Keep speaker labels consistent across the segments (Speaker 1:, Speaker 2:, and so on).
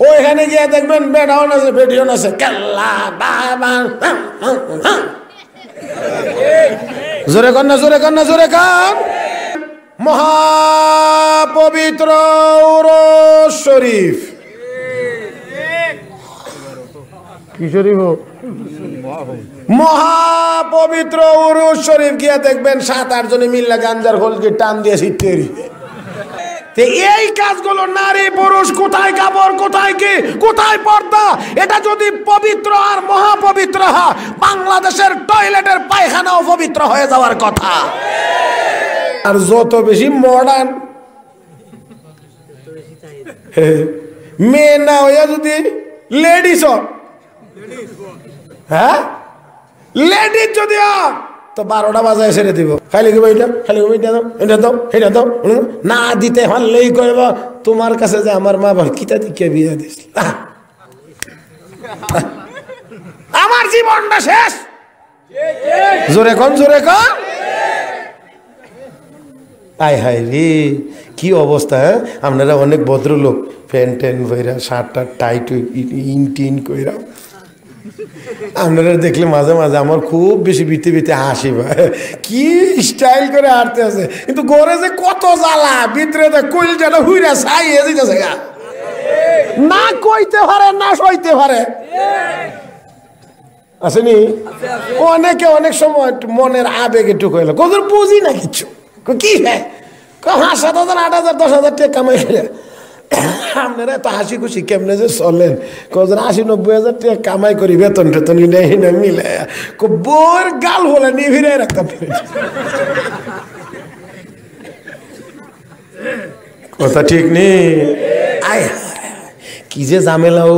Speaker 1: ওইখানে গিয়ে দেখবেন বেটাও আছে বেটিও আছে কেল্লা জোরে কন না জোরে কন না জোরে কন। মহাপবিত্র উরুস শরীফ, কি শরীফ? মহাপবিত্র উরুস শরীফ গিয়ে দেখবেন 7-8 জনে মিল্লা গাঞ্জার হোলকে টান দিয়ে ছিটতে। এই কাজগুলো নারী পুরুষ, কোথায় কাপড়, কোথায় কি, কোথায় পর্দা, এটা যদি পবিত্র আর মহাপবিত্র হয়, বাংলাদেশের টয়লেটের পায়খানাও পবিত্র হয়ে যাওয়ার কথা। আর যত বেশি মডার্ন মেয়ে না হইয়া যদি লেডিস, হ্যাঁ লেডিস যদি তো 12টা বাজায় ছেড়ে দিব। খালি এটা খালি এটা দাও, এটা দাও, এটা দাও, না দিতে পারলেই কইব তোমার কাছে যে আমার মা বাবা কিতা দিকে বিয়ে দিস, আমার জীবনটা শেষ। জোরে কন জোরে কন। আয় হায় রে কি অবস্থা। হ্যাঁ আপনারা অনেক ভদ্রলোক, প্যান্ট ট্যান্ট কইরা, shirt tart tight in tin কইরা, আপনারা দেখলে মাঝে মাঝে আমার খুব বেশি বিতে বিতে হাসি ভাই, কি স্টাইল করে হাঁটতে আছে। কিন্তু ঘরে যে কত জ্বালা, ভিতরে কইল যেটা হুইরা ছাইয়ে দিতেছে, না কইতে পারে না সইতে পারে। আসেনি অনেকে অনেক সময় মনের আবেগ একটু কইল, কোথাও বুঝি না কিছু, কি হ্যাঁ 7,000 8,000 10,000 টাকা কামাই করে আপনারা তো হাসি খুশি কেমনে যে চলেন, 80-90,000 টাকা কামাই করি, বেতন টেতন মিলে বোর গাল বলে নিয়ে ফিরে রাখতাম। কথা ঠিক নেই। আয় কি যে ঝামেলা, ও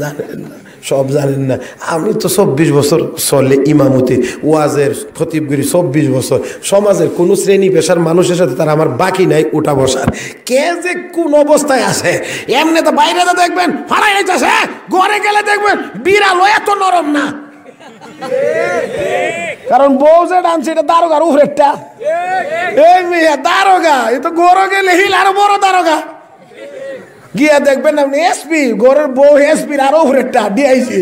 Speaker 1: জানেন না, সব জানেন না। আমি তো 24 বছর চলে ইমামতি, ওয়াজের খতিবগিরি 24 বছর। সমাজের কোন শ্রেণী পেশার মানুষের সাথে তার আমার বাকি নাই উঠা বসার। কে যে কোন অবস্থায় আছে, এমনি তো বাইরে তো দেখবেন ফাড়াই যাচ্ছে, ঘরে গেলে দেখবেন বিড়াল এত নরম না, কারণ বউ যে ডানছে এটা দারোগার উপরেরটা। এই মেয়ে দারোগা, এ তো ঘরে গেলে হিল আরো বড় দারোগা। গিয়া দেখবেন আপনি এসপি, ঘরের বউ এসপির আরো উপরেরটা ডিআইজি।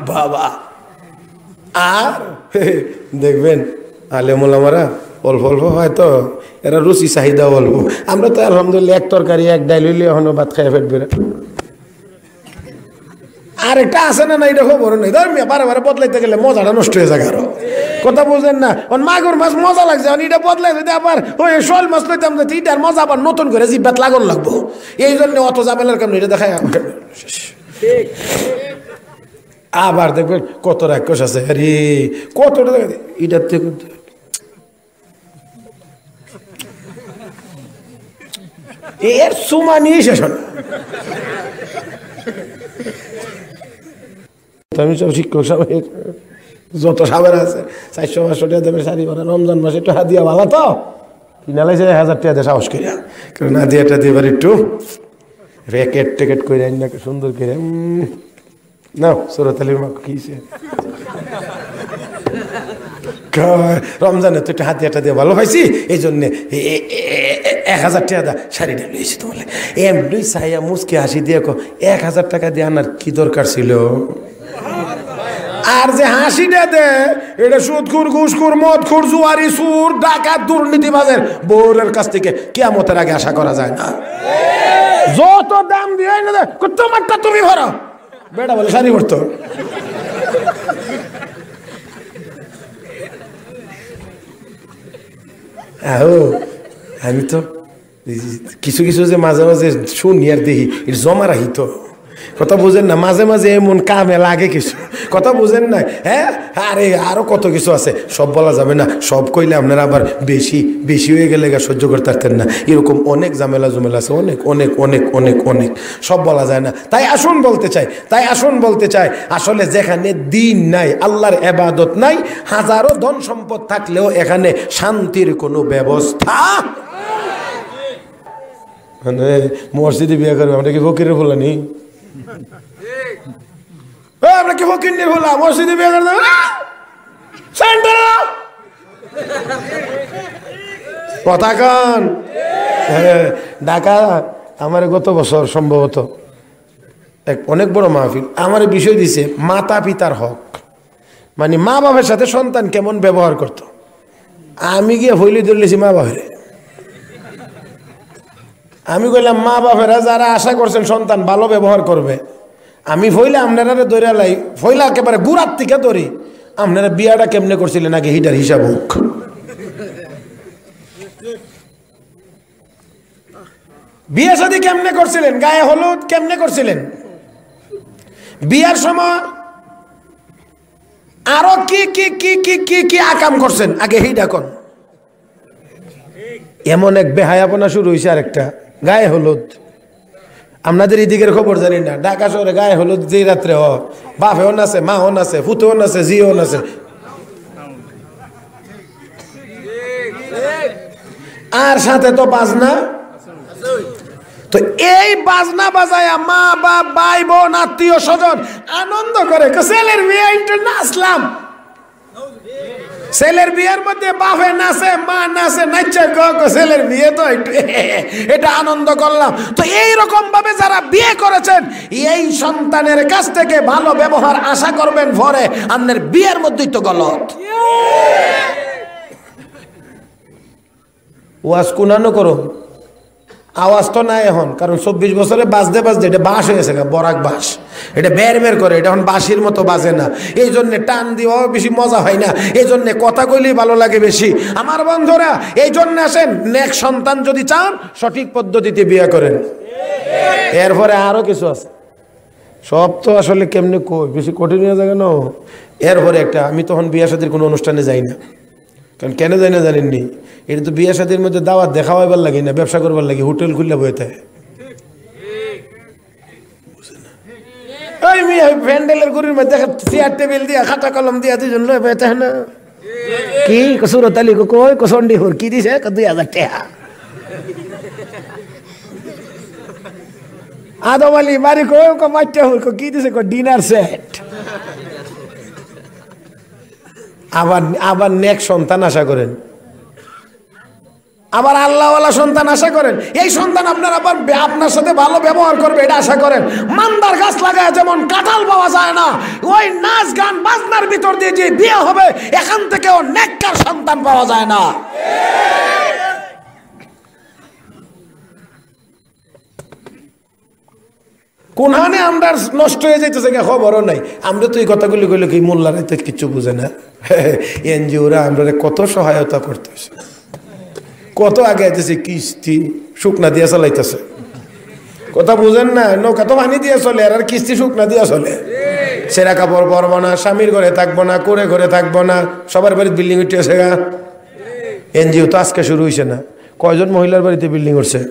Speaker 1: বাবা আর দেখবেন আলেমুলামারা অল্প অল্প হয়তো এরা রুচি চাহিদা অল্প। আমরা তো আলহামদুলিল্লাহ এক তরকারি এক ডাইল হইলে এখনো ভাত খাই ফেটবে। আর একটা আছে না, এটা খবর নেই, ধর্মীয় বারে বারে বদলাইতে গেলে মজাটা নষ্ট হয়ে যায়। আরো কথা বুঝলেন না, মাগুর মাছ মজা লাগছে, এটা বদলাই যদি আবার ওই শোল মাছ লইতাম, এটার মজা আবার নতুন করে জিব্বাত লাগান লাগবো। এই জন্য অত ঝামেলার কারণে এটা দেখায়। আবার দেখবেন কত রাক্ষস আছে, আরে কতটা এটার থেকে এর সুমা নিয়ে শেষ না। আমি সব শিক্ষক সবাই যত সাবের আছে 400-500 টাকা দেবে শাড়ি ভরা, রমজান মাসে একটু হাদিয়া ভালো তো কিনা লাগছে 1000 টাকা দিয়ে সাহস করিয়া, কারণ হাদিয়াটা দিয়ে এবার একটু র্যাকেট ট্যাকেট করে আইন না সুন্দর করে না সুরতালির মা কিছে রমজানে তো একটু হাদিয়াটা দিয়ে ভালো পাইছি, এই জন্যে 1000 টাকা শাড়িটা লইছি। তোমার এমনি চাইয়া মুসকে হাসি দিয়ে 1000 টাকা দিয়ে আনার কি দরকার ছিল? আর যে হাসিটা দে এটা সুদখোর, ঘুষখোর, মদখোর, জুয়ারি, সুর, ডাকাত, দুর্নীতিবাজের বউরের কাছ থেকে কিয়ামতের আগে আশা করা যায় না। যত দাম দিয়ে না দে তোমারটা তুমি ভরো, বেটা বলে শাড়ি ভরতো। আমি তো কিছু কিছু যে মাঝে মাঝে শুনি আর দেখি এটা জমা রাখি তো, কথা বুঝেন না, মাঝে মাঝে এমন কামে লাগে কিছু, কথা বুঝেন না। হ্যাঁ আরে আরো কত কিছু আছে, সব বলা যাবে না, সব কইলে আপনারা আবার বেশি বেশি হয়ে গেলে সহ্য করতে পারতেন না। এরকম অনেক ঝামেলা জমেলা আছে, অনেক অনেক অনেক অনেক অনেক, সব বলা যায় না। তাই আসুন বলতে চাই আসলে যেখানে দিন নাই, আল্লাহর ইবাদত নাই, হাজারো ধন সম্পদ থাকলেও এখানে শান্তির কোনো ব্যবস্থা। মানে মসজিদে বিয়ে করবে, আমরা কি ফকিরের বলানি? আমরা কি ফকির বলা মসজিদে বিয়ে করতে কথা কন। ঢাকা আমার গত বছর সম্ভবত এক অনেক বড় মাহফিল আমার বিষয় দিছে মাতা পিতার হক, মানে মা বাবার সাথে সন্তান কেমন ব্যবহার করত। আমি গিয়ে হইলে ধরলেছি মা বাবারে। আমি কইলাম মা বাবারা যারা আশা করছেন সন্তান ভালো ব্যবহার করবে, আমি ফইলা আপনারা ধরে লাই ফইলা একেবারে গুড়ার থেকে ধরি। আপনারা বিয়াটা কেমনে করছিলেন আগে হিটার হিসাব হোক। বিয়ে শাদী কেমনে করছিলেন, গায়ে হলুদ কেমনে করছিলেন, বিয়ার সময় আরো কি কি কি কি কি কি আকাম করছেন আগে হিটা কোন। এমন এক বেহায়াপনা শুরু হয়েছে আরেকটা, গায়ে হলুদ। আপনাদের এদিকের খবর জানি না, ঢাকা শহরে গায়ে হলুদ যে রাত্রে বাপেও নাচে, মাও নাচে, ফুতেও নাচে, জিও নাচে। আর সাথে তো বাজনা। তো এই বাজনা বাজায়া মা বাপ ভাই বোন আত্মীয় স্বজন আনন্দ করে, ছেলের বিয়ে নাচলাম। ছেলের বিয়ের মধ্যে বাপে নাচে, মা নাচে, নাচে ছেলের বিয়ে তো একটু এটা আনন্দ করলাম। তো এইরকম ভাবে যারা বিয়ে করেছেন এই সন্তানের কাছ থেকে ভালো ব্যবহার আশা করবেন, পরে আপনার বিয়ের মধ্যেই তো গলত। ওয়াজ কুনানো করো, আওয়াজ তো নাই এখন, কারণ 24 বছরে বাজতে বাজতে এটা বাঁশ হয়েছে, বরাক বাঁশ, এটা বের বের করে, এটা এখন বাঁশির মতো বাজে না। এই জন্য টান দিও বেশি মজা হয় না, এই জন্য কথা কইলেই ভালো লাগে বেশি। আমার বন্ধুরা এই জন্য আসেন, নেক সন্তান যদি চান সঠিক পদ্ধতিতে বিয়ে করেন। এরপরে আরো কিছু আছে, সব তো আসলে কেমনে কই বেশি কঠিন হয়ে যাবে না। এরপরে একটা, আমি তখন বিয়ে শাদীর কোনো অনুষ্ঠানে যাই না, কারণ কেন যাই না জানেননি, এটা তো বিয়ে শাদীর মধ্যে দাওয়াত দেখাওয়াইবার লাগে না, ব্যবসা করবার লাগে, হোটেল খুললে বইতে ওই মেয়ে প্যান্ডেলের গরুর মধ্যে চেয়ার টেবিল দিয়া খাতা কলম দিয়া দুজন লয়ে বইতে না কি সুরত আলী কই কসন্ডি হোর কি দিছে 2000 টাকা। আদম আলী বাড়ি কই মাইটা হোর কি দিছে ডিনার সেট। আবার নেক সন্তান আশা করেন, আবার আল্লাহওয়ালা সন্তান আশা করেন, এই সন্তান আপনার আবার আপনার সাথে ভালো ব্যবহার করবে এটা আশা করেন। মান্দার গাছ লাগায় যেমন কাঁঠাল পাওয়া যায় না, ওই নাচ গান বাজনার ভিতর দিয়ে যে বিয়ে হবে এখান থেকেও নেককার সন্তান পাওয়া যায় না। কোনখানে আমরা নষ্ট হয়ে যাইতেছে খবরও নাই। আমরা তো এই কথাগুলি কইলে কি মোল্লারা তো কিচ্ছু বুঝে না। এনজিওরা আমরা কত সহায়তা করতেছে, কত আগে আইতেছে, কিস্তি শুকনা দিয়া চালাইতেছে, কথা বুঝেন না। নৌকা তো পানি দিয়ে চলে, আর কিস্তি শুকনা দিয়া চলে। সেরা কাপড় পরবো না, স্বামীর ঘরে থাকবো না, করে ঘরে থাকবো না, সবার বাড়িতে বিল্ডিং উঠেছে গা। এনজিও তো আজকে শুরু হয়েছে না, কয়জন মহিলার বাড়িতে বিল্ডিং উঠছে।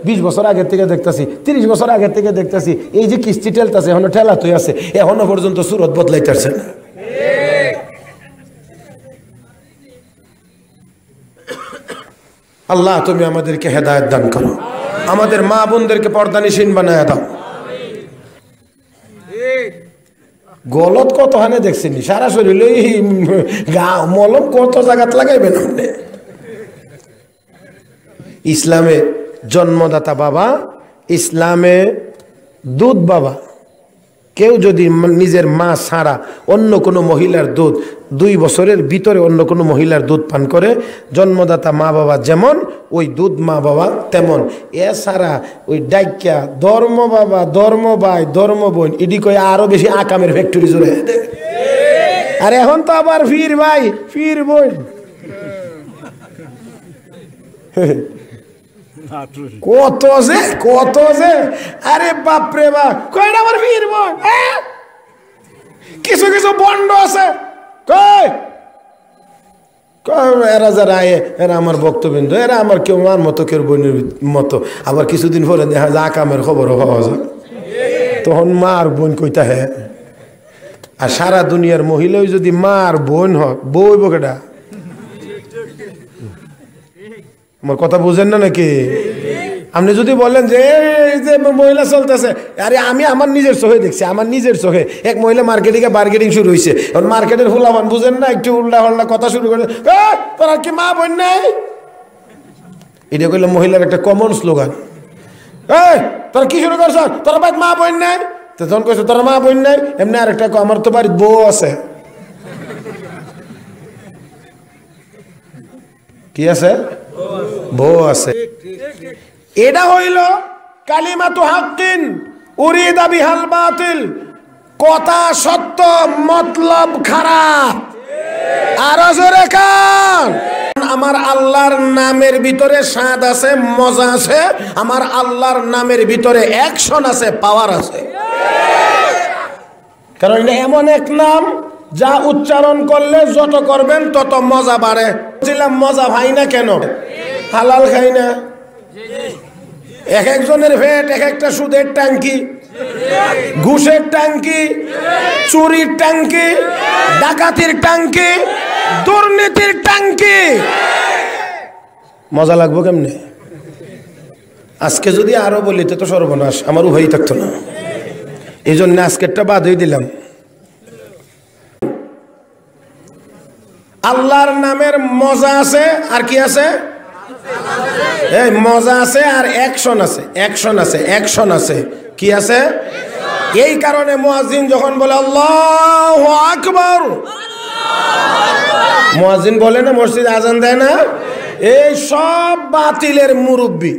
Speaker 1: 20 বছর আগের থেকে দেখতেছি, 30 বছর আগের থেকে দেখতেছি, এই যে কিস্তি ঠেলতেছে এখনো ঠেলা তুই আছে, এখনো পর্যন্ত সুরত বদলাইতেছে না। আল্লাহ তুমি আমাদেরকে হেদায়েত দান করো, আমাদের মা বোনদেরকে পর্দানিশীন বানায় দাও। গলত কত হানে দেখছেনি, সারা শরীর গা মলম কত জায়গাত লাগাইবেন আপনি। ইসলামে জন্মদাতা বাবা, ইসলামে দুধ বাবা। কেউ যদি নিজের মা ছাড়া অন্য কোনো মহিলার দুধ 2 বছরের ভিতরে অন্য কোনো মহিলার দুধ পান করে, জন্মদাতা মা বাবা যেমন ওই দুধ মা বাবা তেমন। এছাড়া ওই ডাইকা ধর্ম বাবা, ধর্ম ভাই, ধর্ম বোন, ইডি কয়ে আরো বেশি আকামের ফ্যাক্টরি জুড়ে। আর এখন তো আবার ফির ভাই ফির বোন, কত যে কত যে, আরে বাপরে বাপ, কয়টা আবার ফির বোন। কিছু কিছু বন্ড আছে, এরা যারা এরা আমার ভক্তবৃন্দ, এরা আমার কেউ মার মতো কেউ বোনের মতো। আবার কিছুদিন পরে দেখা যায় আকামের খবরও পাওয়া যায়, তখন মা আর বোন কইতা হ্যাঁ। আর সারা দুনিয়ার মহিলাই যদি মা আর বোন হয়, বই বকেটা। আমার কথা বুঝেন না নাকি? আপনি যদি বলেন যে এই যে মহিলা চলতেছে, আরে আমি আমার নিজের চোখে দেখছি, আমার নিজের চোখে এক মহিলা মার্কেটিংয়ে বার্গেটিং শুরু হয়েছে। এখন মার্কেটের ফুলাবান বুঝেন না, একটু উল্টা হল্লা কথা শুরু করে, তোরা কি মা বোন নাই? এটা কইলে মহিলার একটা কমন স্লোগান, এই তোরা কি শুরু করছ, তোর বাড়িতে মা বোন নাই? তো তখন কইছে তোর মা বোন নাই। এমনি আরেকটা আমার তো বাড়ির বউ আছে। কি আছে? বউ আছে। এটা হইল কালিমাতু হাক্কিন উরিদা বিহাল বাতিল, কথা সত্য মতলব খারাপ। আরো জোরে কান। আমার আল্লাহর নামের ভিতরে স্বাদ আছে, মজা আছে। আমার আল্লাহর নামের ভিতরে অ্যাকশন আছে, পাওয়ার আছে। কারণ এটা এমন এক নাম যা উচ্চারণ করলে যত করবেন তত মজা বাড়ে। বলছিলাম মজা ভাই না কেন? হালাল খাই না। এক একজনের পেট এক একটা সুদের ট্যাঙ্কি, ঘুষের ট্যাঙ্কি, চুরির ট্যাঙ্কি, ডাকাতির ট্যাঙ্কি, দুর্নীতির ট্যাঙ্কি। মজা লাগবো কেমনে? আজকে যদি আরো বলি তো সর্বনাশ, আমার উভয়ই থাকতো না। এই জন্য আজকেরটা বাদ হয়ে দিলাম। আল্লাহর নামের মজা আছে, আর কি আছে? এই মজা আছে আর অ্যাকশন আছে, অ্যাকশন আছে, অ্যাকশন আছে। কি আছে? এই কারণে মুয়াজ্জিন যখন বলে আল্লাহু আকবার, মুয়াজ্জিন বলে না, মসজিদে আজান দেয় না, এই সব বাতিলের মুরব্বি।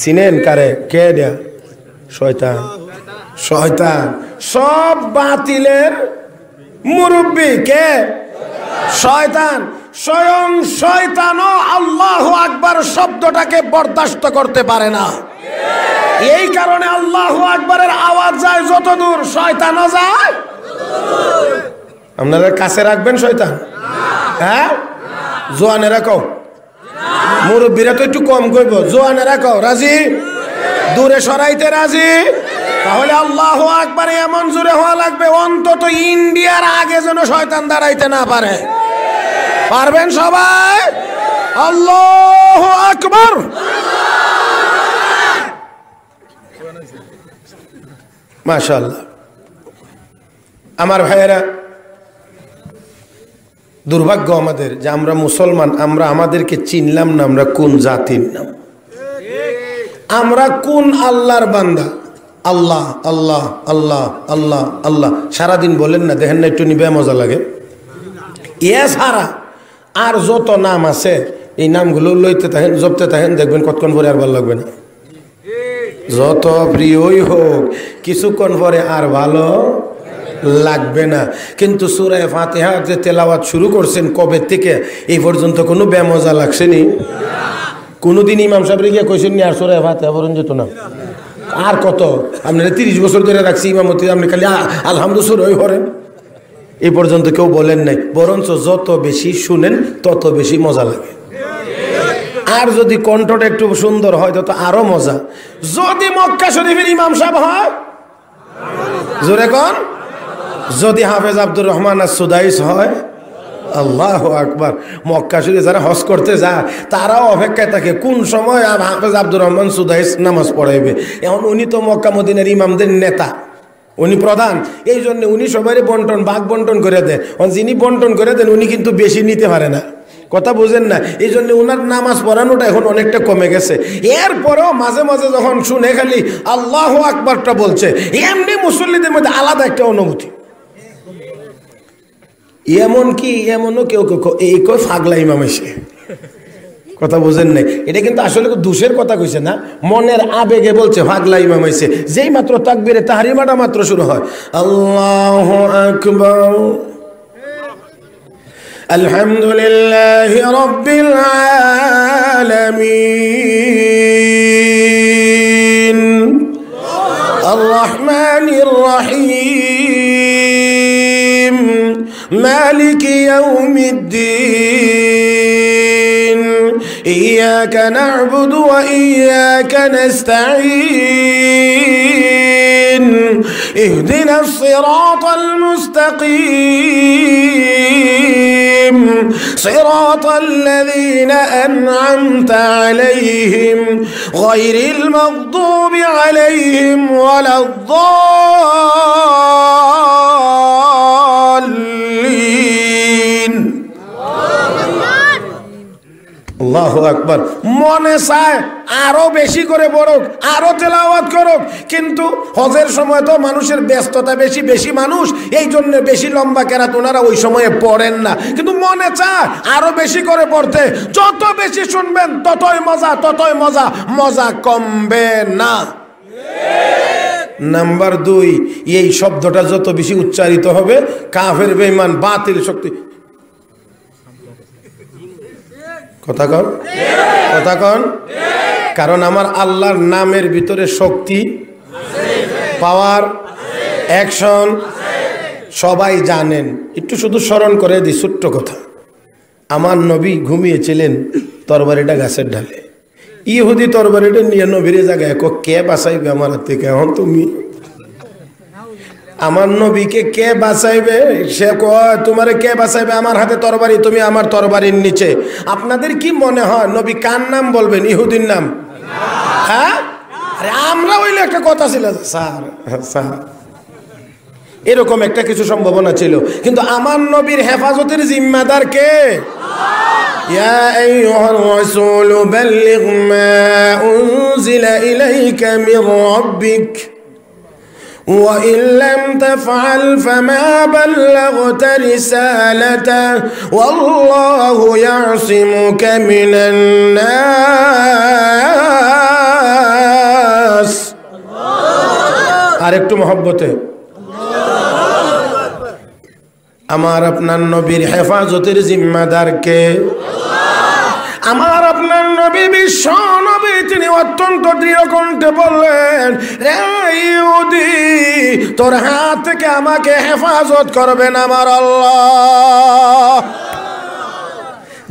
Speaker 1: চিনেন কারে? কে দেয়া? শয়তান। শয়তান সব বাতিলের মুরব্বি। কে? শয়তান। স্বয়ং শয়তানও আল্লাহু আকবার শব্দটাকে বরদাস্ত করতে পারে না। এই কারণে আল্লাহু আকবারের আওয়াজ যায় যত দূর, শয়তানও যায়। আপনারা কাছে রাখবেন শয়তান? হ্যাঁ, জোয়ানেরা কও, মুরব্বীরা তো একটু কম কইব, জোয়ানেরা কও রাজি? দূরে সরাইতে রাজি? তাহলে আল্লাহু আকবারে এমন জোরে হওয়া লাগবে অন্তত ইন্ডিয়ার আগে যেন শয়তান দাঁড়াইতে না পারে। পারবেন সবাই? আল্লাহু আকবার। মাশাআল্লাহ। আমার ভাইয়েরা, দুর্ভাগ্য আমাদের যে আমরা মুসলমান, আমরা আমাদেরকে চিনলাম না আমরা কোন জাতির নাম, আমরা কোন আল্লাহর বান্দা। আল্লাহ আল্লাহ আল্লাহ আল্লাহ আল্লাহ সারাদিন বলেন না, দেখেন না একটু নিবে মজা লাগে। এ ছাড়া আর যত নাম আছে এই নামগুলো লইতে থাকেন, জপতে থাকেন, দেখবেন কতক্ষণ পরে আর ভালো লাগবে না। যত প্রিয়ই হোক কিছুক্ষণ পরে আর ভালো লাগবে না। কিন্তু সূরা ফাতিহা যে তেলাওয়াত শুরু করছেন কবে থেকে এই পর্যন্ত কোনো বেমজা লাগছেনি? কোনোদিন ইমাম সাহেব গিয়ে কইছেন নি আর সূরা ফাতিহা পড়ুন যেত না? আর কত আপনারা 30 বছর ধরে রাখছি ইমামতি, আপনি খালি আলহামদুলিল্লাহ করেন, এই পর্যন্ত কেউ বলেন নাই। বরঞ্চ যত বেশি শুনেন তত বেশি মজা লাগে। আর যদি কণ্ঠটা একটু সুন্দর হয় তত আরো মজা। যদি মক্কা শরীফের ইমাম সাহেব হয়, জোরে কোন, যদি হাফেজ আব্দুর রহমান as-সুদাইস হয়, আল্লাহু আকবার। মক্কা শরীফে যারা হজ করতে যায় তারাও অপেক্ষায় থাকে কোন সময় হাফেজ আব্দুর রহমান সুদাইস নামাজ পড়াইবে। এখন উনি তো মক্কা মদিনার ইমামদের নেতা, উনি প্রধান, এই জন্য উনি সবাই ভাগ বন্টন করে দেন। যিনি বন্টন করে দেন উনি কিন্তু বেশি নিতে পারে না, কথা বুঝেন না। এই জন্য ওনার নামাজ পড়ানোটা এখন অনেকটা কমে গেছে। এরপরেও মাঝে মাঝে যখন শুনে খালি আল্লাহু আকবারটা বলছে, এমনি মুসল্লিদের মধ্যে আলাদা একটা অনুভূতি। এমনও কেউ এই কই ফাগলা ইমাম এসে, কথা বুঝেন নাই। এটা কিন্তু আসলে দোষের কথা কইছে না, মনের আবেগে বলছে ফাগলা ইমাম এসে। যেই মাত্র তাকবীরে তাহরিমাটা মাত্র শুরু হয়, আল্লাহু আকবার, আলহামদুলিল্লাহি রাব্বিল আলামিন, আর রহমানির রহিম, মালিকি ইয়াউমিদ্দিন, ইয়্যাকা না'বুদু ওয়া ইয়্যাকা নাস্তাঈন, ইহদিনাস সিরাতাল মুস্তাকিম, সিরাতাল্লাযীনা আন'আমতা আলাইহিম গায়রিল মাগদুবি আলাইহিম ওয়ালাদ-দাল্লিন। আল্লাহু আকবার। মনে চায় আরো বেশি করে পড়ুক, আরো তেলাওয়াত করুক, কিন্তু হজের সময় তো মানুষের ব্যস্ততা বেশি, বেশি মানুষ, এই জন্য বেশি লম্বা কেরাত ওনারা ওই সময়ে পড়েন না, কিন্তু মনে চায় আরো বেশি করে পড়তে। যত বেশি শুনবেন ততই মজা, ততই মজা, মজা কমবে না। নাম্বার 2, এই শব্দটা যত বেশি উচ্চারিত হবে কাফের বেঈমান বাতিল শক্তি। কথা কন, কথা কন। কারণ আমার আল্লাহর নামের ভিতরে শক্তি, পাওয়ার, অ্যাকশন সবাই জানেন। একটু শুধু স্মরণ করে দিই ছোট্ট কথা। আমার নবী ঘুমিয়েছিলেন তরবারিটা গাছের ঢালে। ইহুদি তরবারিটা নিয়ে নবীর জায়গায় কে বাঁচাইবে আমার হাত থেকে? এখন তুমি আমার নবীকে কে বাঁচাইবে? সে কয় তোমারে কে বাঁচাইবে? আমার হাতে তরবারি, তুমি আমার তরবারির নিচে। আপনাদের কি মনে হয় নবী কার নাম বলবেন? ইহুদির নাম? হ্যাঁ, আরে আমরা হইলে একটা কথা ছিল স্যার, স্যার এরকম একটা কিছু সম্ভাবনা ছিল, কিন্তু আমার নবীর হেফাজতের জিম্মাদার কে? ইয়া আইয়ুহার রাসূলু বাল্লিগ মা উনজিলা ইলাইকা মির রাব্বিক وإن لم تفعل فما بلغت رسالته والله يعصمك من الناس। আরেকটু মহব্বতে আমার আপনার নবীর হেফাজতের জিম্মাদার কে? আমার আপনার নবী, বিশ্ব নবী, তিনি অত্যন্ত দৃঢ় কণ্ঠে বললেন, রে ইহুদি, তোর হাত থেকে আমাকে হেফাজত করবেন আমার আল্লাহ।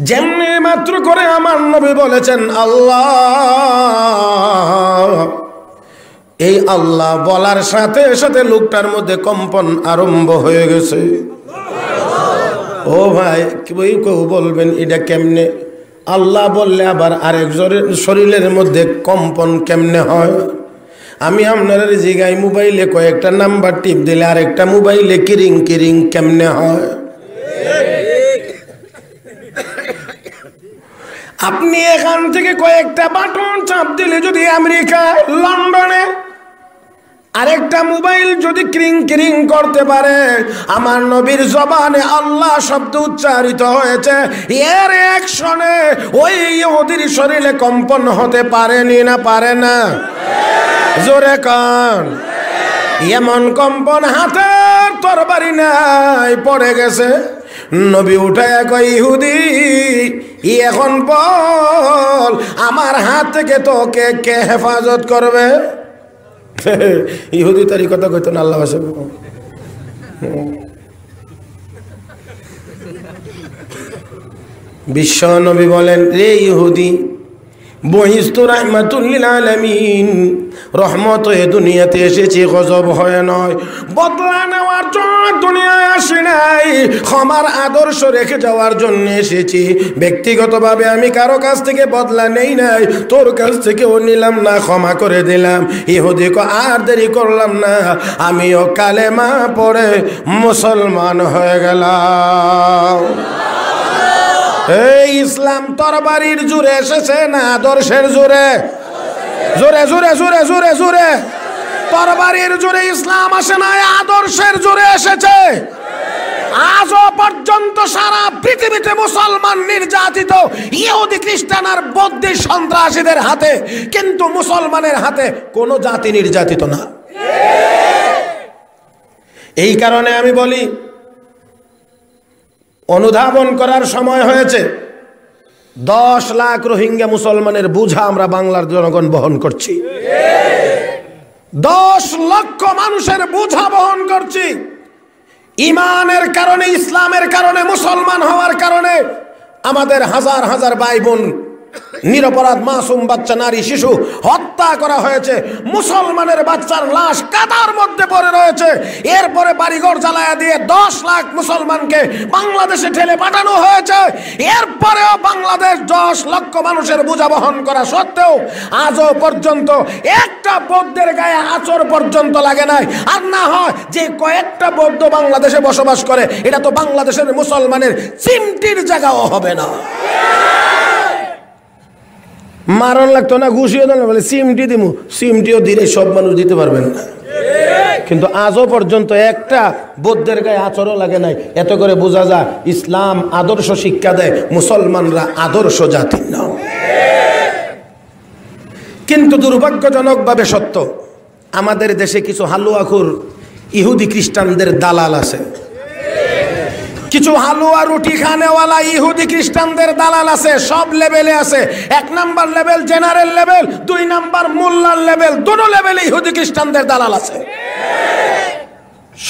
Speaker 1: যেমনি মাত্র করে আমার নবী বলেছেন আল্লাহ, এই আল্লাহ বলার সাথে সাথে লোকটার মধ্যে কম্পন আরম্ভ হয়ে গেছে। ও ভাই, কেউ বলবেন এটা কেমনে? আল্লাহ বললে আবার আরেকজনের শরীরের মধ্যে কম্পন কেমনে হয়? আমি আপনার জিগাই মোবাইলে কয়েকটা নাম্বার টিপ দিলে আরেকটা মোবাইলে কিরিং কিরিং কেমনে হয়? আপনি এখান থেকে কয়েকটা বাটন চাপ দিলে যদি আমেরিকায়, লন্ডনে আরেকটা মোবাইল যদি ক্রিং ক্রিং করতে পারে, আমার নবীর জবানে আল্লাহ শব্দ উচ্চারিত হয়েছে, এর অ্যাকশনে ওই ইহুদির শরীরে কম্পন হতে পারেনি না পারে না? জোরে কান। এমন কম্পন হাতের তরবারি নাই, পড়ে গেছে। নবী উঠায় কয়, ইহুদি এখন বল আমার হাত থেকে তোকে কে হেফাজত করবে? ইহুদি তার কথা কইতো না, আল্লাহ বাঁচাবে। বিশ্ব নবী বলেন, রে ইহুদি, বহিস্তু রাহমাতুল লিল আলামিন, রহমত হয়ে দুনিয়াতে এসেছি, গজব হয়ে নয়। বদলা নেওয়ার জন্য দুনিয়ায় আসি নাই, ক্ষমার আদর্শ রেখে যাওয়ার জন্য এসেছি। ব্যক্তিগতভাবে আমি কারো কাছ থেকে বদলা নেই নাই, তোর কাছ থেকেও নিলাম না, ক্ষমা করে দিলাম। ইহুদি কো আর দেরি করলাম না, আমিও কালেমা পড়ে মুসলমান হয়ে গেলাম। এই ইসলাম তরবারির জোরে এসেছে না আদর্শের জোরে? জোরে জোরে জোরে জোরে জোরে। তরবারির জোরে ইসলাম আসে না, আদর্শের জোরে এসেছে। আজও পর্যন্ত সারা পৃথিবীতে মুসলমান নির্যাতিত ইহুদি, খ্রিস্টান আর বৌদ্ধ সন্ত্রাসীদের হাতে, কিন্তু মুসলমানের হাতে কোনো জাতি নির্যাতিত না। এই কারণে আমি বলি, অনুধাবন করার সময় হয়েছে। 10 লাখ রোহিঙ্গা মুসলমানের বোঝা আমরা বাংলার জনগণ বহন করছি। 10 লক্ষ মানুষের বোঝা বহন করছি। ইমানের কারণে, ইসলামের কারণে, মুসলমান হওয়ার কারণে আমাদের হাজার হাজার ভাই বোন নিরপরাধ মাসুম বাচ্চা নারী শিশু হত্যা করা হয়েছে, মুসলমানের বাচ্চার লাশ কাদার মধ্যে পড়ে রয়েছে, এরপরে বাড়িঘর জ্বালায়া দিয়ে 10 লাখ মুসলমানকে বাংলাদেশে ঠেলে পাঠানো হয়েছে। এরপরেও বাংলাদেশ 10 লক্ষ মানুষের বোঝা বহন করা সত্ত্বেও আজও পর্যন্ত একটা বৌদ্ধের গায়ে আঁচড় পর্যন্ত লাগে নাই। আর না হয় যে কয়েকটা বৌদ্ধ বাংলাদেশে বসবাস করে, এটা তো বাংলাদেশের মুসলমানের চিমটির জায়গাও হবে না। মারণ লাগতো না, ঘুষিও দেন বলে সিমটি দিমু, সিমটিও দিলে সব মানুষ দিতে পারবেন না। কিন্তু আজও পর্যন্ত একটা বৌদ্ধের গায়ে আচরও লাগে নাই। এত করে বোঝা যায় ইসলাম আদর্শ শিক্ষা দেয়, মুসলমানরা আদর্শ জাতি না। কিন্তু দুর্ভাগ্যজনকভাবে সত্য, আমাদের দেশে কিছু হালুয়াখুর ইহুদি খ্রিস্টানদের দালাল আছে। কিছু হালুয়া রুটি খানেওয়ালা ইহুদি খ্রিস্টানদের দালাল আছে, সব লেভেলে আছে। 1 number level general level, 2 number মোল্লার লেভেল, দুটো লেভেলে ইহুদি খ্রিস্টানদের দালাল আছে।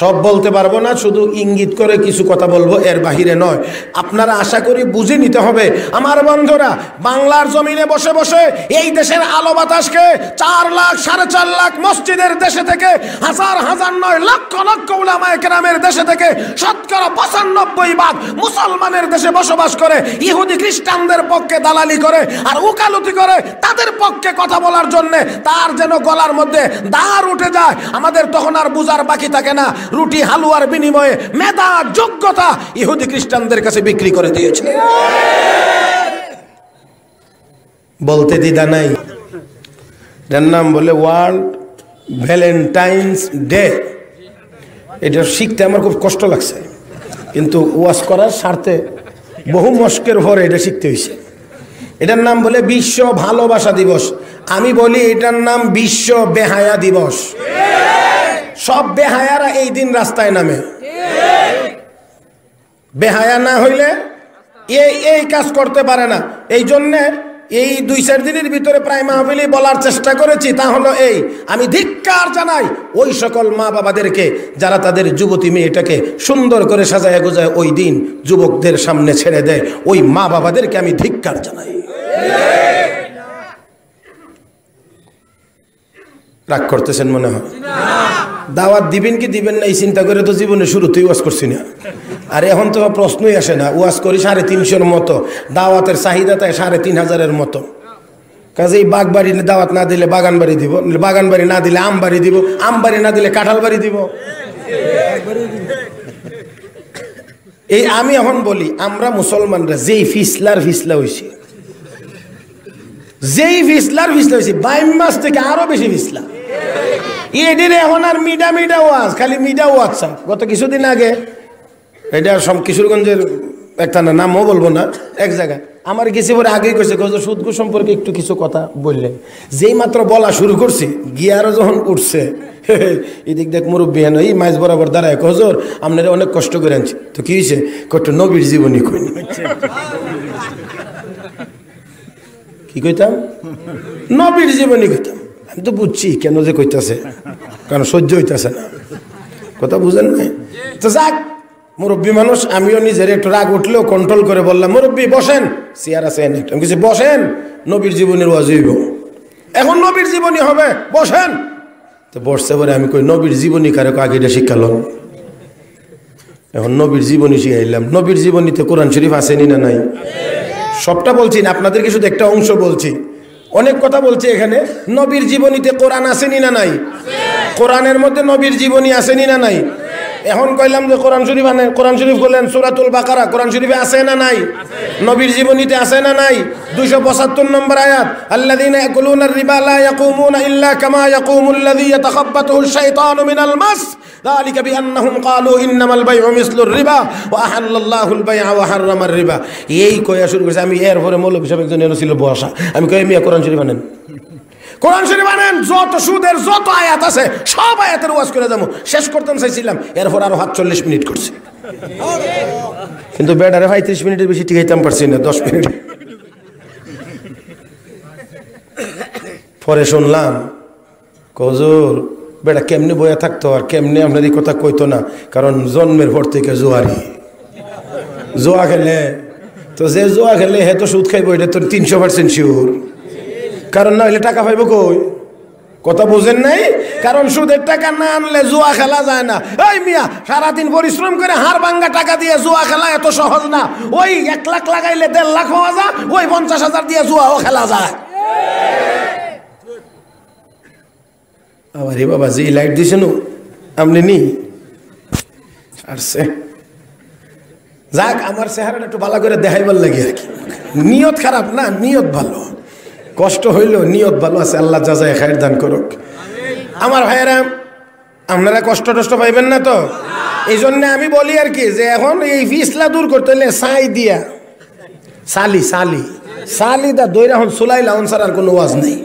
Speaker 1: সব বলতে পারবো না, শুধু ইঙ্গিত করে কিছু কথা বলবো, এর বাহিরে নয়। আপনারা আশা করি বুঝে নিতে হবে। আমার বন্ধুরা, বাংলার জমিনে বসে বসে এই দেশের আলো বাতাসকে 4 লাখ 4.5 লাখ মসজিদের দেশে থেকে, হাজার হাজার নয় লক্ষ লক্ষ উলামায়ে কেরামের দেশে থেকে শতকরা 95% মুসলমানের দেশে বসবাস করে ইহুদি খ্রিস্টানদের পক্ষে দালালি করে আর উকালতি করে তাদের পক্ষে কথা বলার জন্য তার যেন গলার মধ্যে দাঁড় উঠে যায়। আমাদের তখন আর বুঝার বাকি থাকে না, রুটি হালুয়ার বিনিময়ে মেধা যোগ্যতা ইহুদি খ্রিস্টানদের কাছে বিক্রি করে দিয়েছে। বলতে দ্বিধা নাই। এটার নাম বলে ওয়ার্ল্ড ভ্যালেন্টাইন্স ডে। এটা শিখতে আমার খুব কষ্ট লাগছে, কিন্তু ওয়াজ করার স্বার্থে বহু মস্কের পরে এটা শিখতে হয়েছে। এটার নাম বলে বিশ্ব ভালোবাসা দিবস। আমি বলি এটার নাম বিশ্ব বেহায়া দিবস। সব বেহায়ারা এই দিন রাস্তায় নামে। বেহায়া না হইলে এই কাজ করতে পারে না। এই জন্যে এই 2-4 দিনের ভিতরে প্রায় মাহফিলে বলার চেষ্টা করেছি, তা হলো এই, আমি ধিক্কার জানাই ওই সকল মা বাবাদেরকে যারা তাদের যুবতী মেয়েটাকে সুন্দর করে সাজায় গোজায় ওই দিন যুবকদের সামনে ছেড়ে দেয়। ওই মা বাবাদেরকে আমি ধিক্কার জানাই। রাগ করতেছেন মনে হয়? দাওয়াত দিবেন কি দিবেন না এই চিন্তা করে তো জীবনে শুরুতেই ওয়াজ করছি না। আর এখন তো প্রশ্নই আসে না। ওয়াজ করি 350-র মতো, দাওয়াতের চাহিদা তাই 3500-এর মতো। কাজেই বাগবাড়ি দাওয়াত না দিলে বাগান বাড়ি দিব, বাগান বাড়ি না দিলে আম বাড়ি দিব, আম বাড়ি না দিলে কাঁঠাল বাড়ি দিব। এই আমি এখন বলি, আমরা মুসলমানরা যেই ফিসলা হয়েছি, যেই ফিসলা হয়েছি 22 মাস থেকে আরো বেশি ফিসলা। এদের এখন আর মিডা ওয়াজ, খালি মিডা ওয়াজ। গত কিছুদিন আগে এটা সব কিশোরগঞ্জের একটা নামও বলবো না, এক জায়গায় আমার গেছি পরে আগেই কইছে সুদঘুষ সম্পর্কে একটু কিছু কথা বললেন। যেই মাত্র বলা শুরু করছি, গিয়ারও যখন উঠছে, এদিক দেখ মুরব্বী হেন এই মাছ বরাবর দাঁড়ায়, হজুর আপনারা অনেক কষ্ট করে আনছি। তো কি হয়েছে? কত নবীর জীবনী কই। কি কইতাম? নবীর জীবনী কইতাম। আমি তো বুঝছি কেন যে কইতাছে, কারণ সহ্য হইতাছে না, কথা বুঝেন নাই। তো যাক, মুরব্বী মানুষ, আমিও নিজের একটু রাগ উঠলেও কন্ট্রোল করে বললাম, মুরব্বী বসেন, চেয়ার আছে। আমি কিছু বসেন, নবীর জীবনের ওয়াজ হইব, এখন নবীর জীবনী হবে, বসেন। তো বসছে পরে আমি কই, নবীর জীবনী কারো আগে এটা শিক্ষালাম, এখন নবীর জীবনী শিখাইলাম। নবীর জীবনীতে কোরআন শরীফ আসেনি না নাই? সবটা বলছি না, আপনাদেরকে শুধু একটা অংশ বলছি। অনেক কথা বলছি এখানে। নবীর জীবনীতে কোরআন আসেনি না নাই? কোরআনের মধ্যে নবীর জীবনী আসেনি না নাই? এখন কইলাম যে কোরআন শরীফ আনে, কোরআন শরীফ বললেন সূরাতুল বাকারা, কোরআন শরীফে আছে না নাই? নবীর জীবনীতে আছে না নাই? 275 নম্বর আয়াত, আল্লাযীনা ইয়াকুলুনার রিবা লা ইয়াকুমুনা ইল্লা কামা ইয়াকুমুল্লাযী ইয়াতাখাব্বাতুহু শাইতানু মিনাল মাস যালিকা বিআন্নাহুম ক্বালু ইন্নামাল বাইউ মিসলুর রিবা ওয়া আহাল্লাল্লাহুল বাই'a ওয়া হাররামার রিবা। এই কইয়া শুরু করেছে। আমি এরপরে মৌলভী সাহেব একজন এলো ছিল বসা, আমি কই মিয়া কোরআন শরীফ আনেন, কোরআন শরীফ আনেন, যত সুদের যত আয়াত আছে সব আয়াতের ওয়াজ করে যাবো। শেষ করতাম চাইছিলাম, এরপর আরো 40 মিনিট করছি, কিন্তু বেডারে 35 মিনিটের বেশি টিকাইতাম পারছি না, 10 মিনিট। পরে শুনলাম, হুজুর বেটা কেমনে বয়া থাকতো আর কেমনে আপনার এই কথা কইতো না, কারণ জন্মের পর থেকে জোয়ারি, জোয়া খেলে তো যে জুয়া খেলে হে তো সুদ খাইব, এটা তো 300% শিওর। কারণ না হলে টাকা পাইব কই? কথা বুঝেন নাই? কারণ সুদের টাকা না আনলে জুয়া খেলা যায় না। এই মিয়া, সারাদিন পরিশ্রম করে হাড় ভাঙ্গা টাকা দিয়ে জুয়া খেলা এত সহজ না। ওই 1 লাখ লাগাইলে 1.5 লাখ হওয়া যায়, ওই 50,000 দিয়ে জুয়াও খেলা যায়। আরে বাবা, যে লাইট দিছেন আপনি নি আসছে। যাক, আমার চেহারাটা একটু ভালো করে দেখাইবার লাগে আর কি। নিয়ত খারাপ না, নিয়ত ভালো। কষ্ট হইল, নিয়ত ভালো আছে। আল্লাহ যাজায় খায়ের দান করুক। আমার ভাইয়েরা, আপনারা কষ্ট টষ্ট পাইবেন না তো? এই জন্য আমি বলি আর কি, যে এখন এই ফিসলা দূর করতে হলে ছাই দিয়া সালি দা দইরা হন সুলাই লাউন ছাড়া আর কোনো ওয়াজ নেই।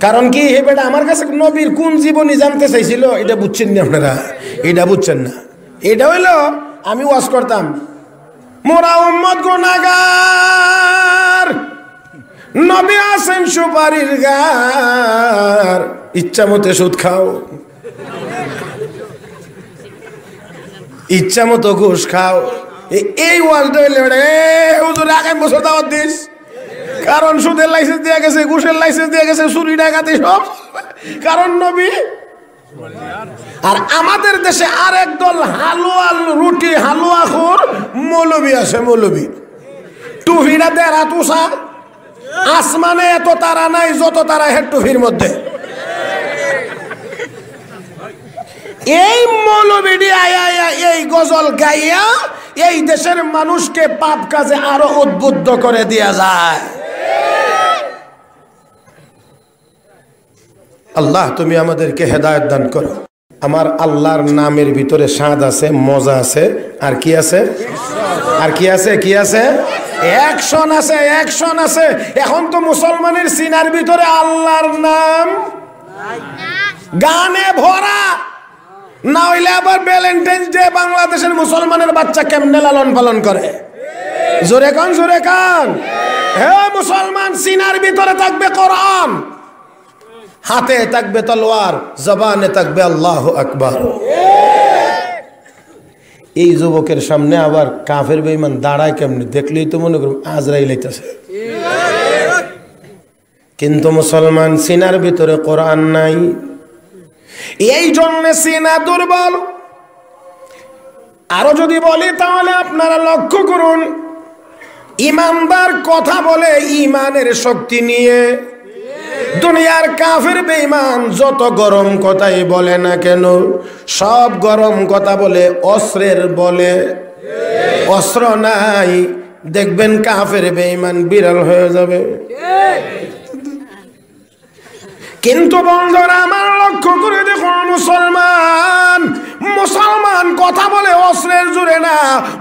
Speaker 1: কারণ কি, হে বেটা আমার কাছে নবীর কোন জীবনী জানতে চাইছিল, এটা বুঝছেন না আপনারা? এটা বুঝছেন না? এটা হইলো আমি ওয়াজ করতাম, মোরা উম্মত গুনাহগার, নবী আছেন সুপারির গার, ইচ্ছা মতো সুদ খাও, ইচ্ছা মতো ঘুষ খাও। এই ওয়াজটা হইলে হুজুর আগামী বছর দাওয়াত দিস। কারণ সুদের লাইসেন্স দিয়ে গেছে, ঘুষের লাইসেন্স দিয়ে গেছে, চুরি ডাকাতি সব। কারণ নবী। আর আমাদের দেশে আরেক দল হালুয়া রুটি হালুয়া খোর মৌলবী আছে। মৌলবী টুফিটা দেড়া তুষা, আসমানে এত তারা নাই যত তারা হেড টুফির মধ্যে। এই মৌলবীটি এই গজল গাইয়া এই দেশের মানুষকে পাপ কাজে আরো উদ্বুদ্ধ করে দেয়া যায়। আল্লাহ, তুমি আমাদেরকে হেদায়েত দান করো। আমার আল্লাহর নামের ভিতরে স্বাদ আছে, মজা আছে, আর কি আছে? আর কি আছে? কি আছে? অ্যাকশন আছে, অ্যাকশন আছে। এখন তো মুসলমানের সিনার ভিতরে আল্লাহর নাম গানে ভরা। না হইলে আবার ভ্যালেন্টাইন্স ডে বাংলাদেশের মুসলমানের বাচ্চা কেমনে লালন পালন করে? জোরে কান, জোরে কান। হে মুসলমান, সিনার ভিতরে থাকবে কোরআন, হাতে থাকবে তলোয়ার, জবানে থাকবে আল্লাহু আকবার। এই যুবকের সামনে আবার কাফের বেঈমান দাঁড়ায় কেমনে, দেখলেই তো মনে করুন আজরাইল আইতাছে। কিন্তু মুসলমান সিনার ভিতরে কোরআন নাই, এই জন্য সিনা দুর্বল। আরো যদি বলি তাহলে আপনারা লক্ষ্য করুন, ইমানদার কথা বলে ইমানের শক্তি নিয়ে, দুনিয়ার কাফের বেঈমান যত গরম কথাই বলে না কেন, সব গরম কথা বলে অস্ত্রের বলে। অস্ত্র নাই, দেখবেন কাফের বেঈমান বিড়াল হয়ে যাবে। কিন্তু বন্ধুরা আমার লক্ষ্য করে দেখুন, মুসলমান কথা বলে অস্ত্রের জোরে না।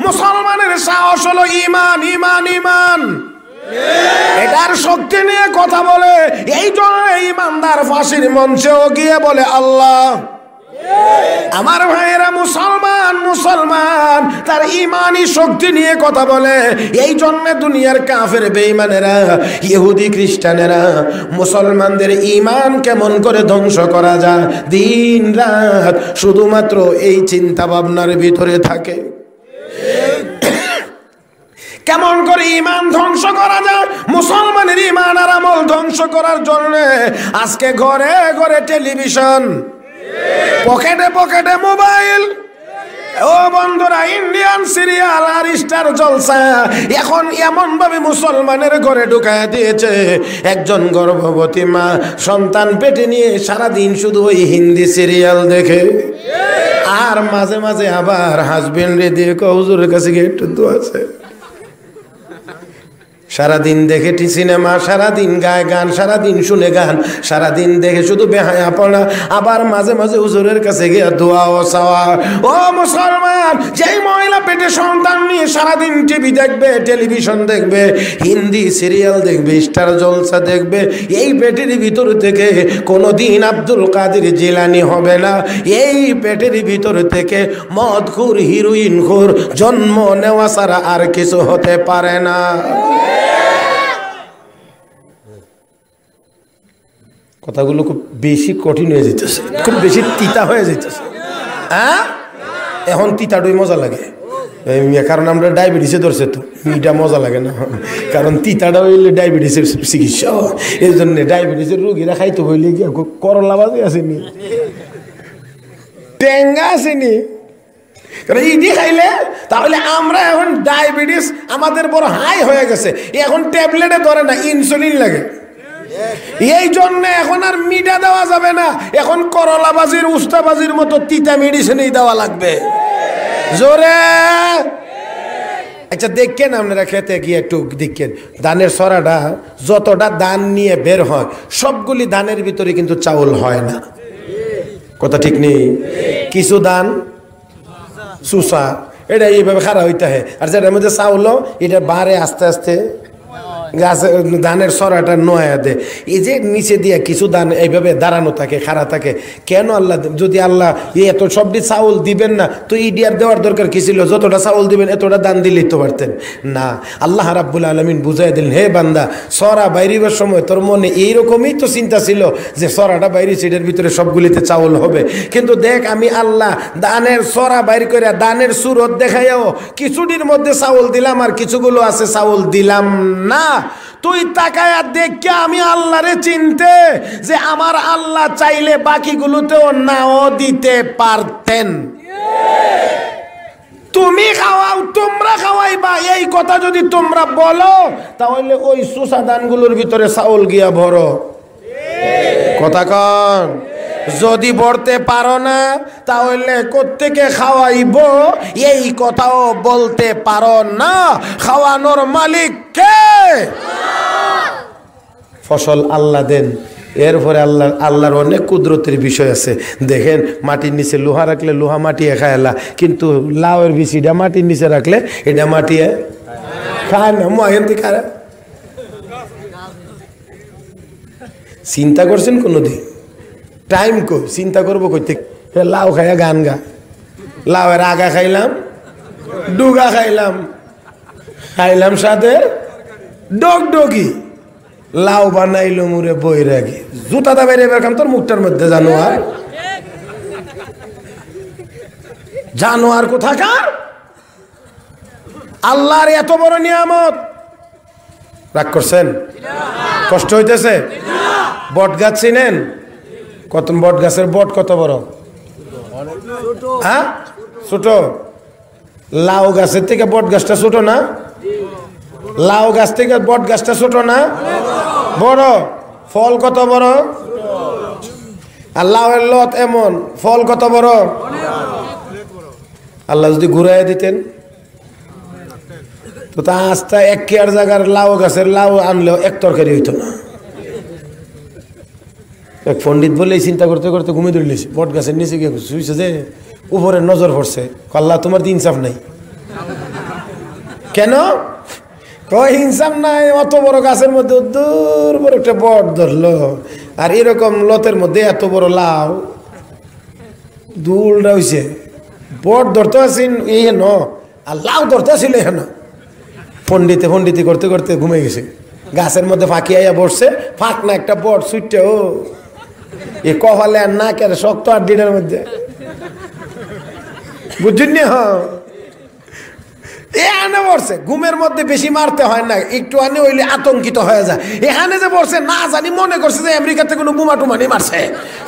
Speaker 1: মুসলমানের সাহস হলো ইমান, ইমান, ইমান। এটার শক্তি নিয়ে কথা বলে। এই জন্য ইমানদার ফাঁসির মঞ্চেও গিয়ে বলে আল্লাহ। আমার ভাইয়েরা, মুসলমান তার ইমানি শক্তি নিয়ে কথা বলে। এই জন্য দুনিয়ার কাফের বেঈমানেরা, ইহুদি খ্রিস্টানেরা মুসলমানদের ইমান কেমন করে ধ্বংস করা যায় দিন রাত শুধুমাত্র এই চিন্তা ভাবনার ভিতরে থাকে। কেমন করে ইমান ধ্বংস করা যায়? মুসলমানের ইমান আর আমল ধ্বংস করার জন্য আজকে ঘরে ঘরে টেলিভিশন, পকেটে পকেটে মোবাইল। ও বন্ধুরা, ইন্ডিয়ান সিরিয়াল আর স্টার জলসা এখন এমন ভাবে মুসলমানের ঘরে ঢুকায় দিয়েছে, একজন গর্ভবতী মা সন্তান পেটে নিয়ে সারাদিন শুধু ওই হিন্দি সিরিয়াল দেখে। আর মাঝে মাঝে আবার হাজবেন্ডে দিয়ে হুজুরের কাছে গিয়ে একটু দোয়া আছে। সারাদিন দেখে সিনেমা, সারাদিন গায় গান, সারাদিন শুনে গান, সারাদিন দেখে শুধু বেহায়া পড়া, আবার মাঝে মাঝে হুজুরের কাছে গিয়ে দোয়া ও চাওয়া। ও মুসলমান, যেই মহিলা পেটে সন্তান নিয়ে সারাদিন টিভি দেখবে, টেলিভিশন দেখবে, হিন্দি সিরিয়াল দেখবে, স্টার জলসা দেখবে, এই পেটের ভিতর থেকে কোনোদিন আব্দুল কাদের জিলানি হবে না। এই পেটের ভিতর থেকে মদখোর, হিরোইনখোর জন্ম নেওয়া ছাড়া আর কিছু হতে পারে না। কথাগুলো খুব বেশি কঠিন হয়ে যেতেছে, খুব বেশি তিতা হয়ে যেতেছে। হ্যাঁ, এখন তিতাটাই মজা লাগে। কারণ আমরা ডায়াবেটিসে ধরছে তো মিঠা মজা লাগে না, কারণ তিতাটা হইলে ডায়াবেটিসের চিকিৎসা, এই জন্য ডায়াবেটিসের রোগীরা খাইতে হইলে গিয়ে করলা বাজে আসেনি, টেঙ্গা আসেনি, কারণ ইডি খাইলে তাহলে আমরা এখন ডায়াবেটিস আমাদের বড় হাই হয়ে গেছে, এখন ট্যাবলেটে ধরে না, ইনসুলিন লাগে। এই জন্য এখন আর মিঠা দেওয়া যাবে না, এখন করলাবাজির উস্তাবাজির মতো তিতা মেডিসিনই দেওয়া লাগবে জোরে। আচ্ছা দেখেন আপনারা খেতে গিয়ে একটু দেখেন, ধানের সরাটা যতটা ধান নিয়ে বের হয় সবগুলি ধানের ভিতরে কিন্তু চাউল হয় না, কথা ঠিক নেই, কিছু ধান সুসা, এটা এইভাবে খারাপ হইতে হয়, আর যেটার মধ্যে চাউল এটা বাড়ে আস্তে আস্তে গাছে ধানের সরাটা নয়া দেয়, এই যে নিচে দিয়ে কিছু ধান এইভাবে দাঁড়ানো থাকে, খাড়া থাকে। কেন আল্লাহ, যদি আল্লাহ এত সবটি চাউল দিবেন না তো ইডিয়ার দেওয়ার দরকার কি ছিল, যতটা চাউল দিবেন এতটা দান দিলেই তো পারতেন না। আল্লাহ রাব্বুল আলামিন বুঝাই দিলেন, হে বান্দা সরা বাইরিবার সময় তোর মনে এইরকমই তো চিন্তা ছিল যে সরাটা বাইরে সেটার ভিতরে সবগুলিতে চাউল হবে, কিন্তু দেখ আমি আল্লাহ দানের সরা বাইর করে দানের সুরত দেখাইও কিছুটির মধ্যে চাউল দিলাম আর কিছুগুলো আছে চাউল দিলাম না। তুই তাকায়া দেখে আমি আল্লাহরে চিনতে যে আমার আল্লাহ চাইলে বাকিগুলোতেও নাও দিতে পারতেন। তুমি খাওয়াও, তোমরা খাওয়াইবা, এই কথা যদি তোমরা বলো তাহলে ওই সুসা দানগুলোর ভিতরে চাউল গিয়া ভরো, কথা কন। যদি ভরতে পারো না তাহলে কোত্থেকে খাওয়াইব এই কথাও বলতে পারো না। খাওয়ানোর মালিক কে? ফসল আল্লাহ দেন, এরপরে আল্লাহর অনেক কুদরতের বিষয় আছে। দেখেন মাটির নিচে লোহা রাখলে লোহা মাটিয়ে খায়লা, কিন্তু লাউয়ের বিচিটা মাটির নিচে রাখলে এটা মাটিয়ে খায় না, মহেন্দি খায়। চিন্তা করছেন কোনোদিন? টাইম কই চিন্তা করবো কইতে, লাউ খাইয়া গান গা, লাউয়ের আগা খাইলাম, ডুগা খাইলাম, খাইলাম সাথের ডগডগি, লাউ বানাইলো মুরে বই রাখি, জুতাটা বেড়ে বেরকাম তোর মুখটার মধ্যে, জানোয়ার জানোয়ার কোথাকার। আল্লাহর এত বড় নিয়ামত, রাগ করছেন? কষ্ট হইতেছে? বট গাছ চিনেন? কত বট গাছের বট কত বড়? হ্যাঁ ছোট। লাউ গাছের থেকে বট গাছটা ছোট না? লাউ গাছ থেকে বট গাছটা ছোট না? বড়। ফল কত বড়? আর লাউয়ের লত এমন, ফল কত বড়? আল্লাহ যদি ঘুরাই দিতেন তো তা আস্তা এক কেয়ার জায়গার লাউ গাছের লাউ আনলেও এক তরকারি হইতো না। এক পণ্ডিত বলেই চিন্তা করতে করতে ঘুমিয়ে ধরলিস, বট গাছের নিচে গিয়ে শুয়েছে যে উপরে নজর পড়ছে, আল্লাহ তোমার তো ইনসাফ নাই। কেন? ইনসাফ নাই, অত বড় গাছের মধ্যে দূর বড় একটা বট ধরলো, আর এরকম লতের মধ্যে এত বড় লাউ দুলটা হয়েছে। বট ধরতে আসেন এই হেন, আর লাউ ধরতে আসিল হেন। পণ্ডিতি করতে করতে ঘুমিয়ে গেছে, গাছের মধ্যে ফাঁকি আইয়া বসছে, ফাঁক না একটা বট সুইটে, ও এ কপালে আর না কেন শক্ত আর ডিনের মধ্যে, বুঝছেন না? এখানে বসছে, ঘুমের মধ্যে বেশি মারতে হয় না, একটু আনে হইলে আতঙ্কিত হয়ে যায়। এখানে যে বসছে না জানি মনে করছে যে আমেরিকাতে কোনো বোমা টুমানি মারছে,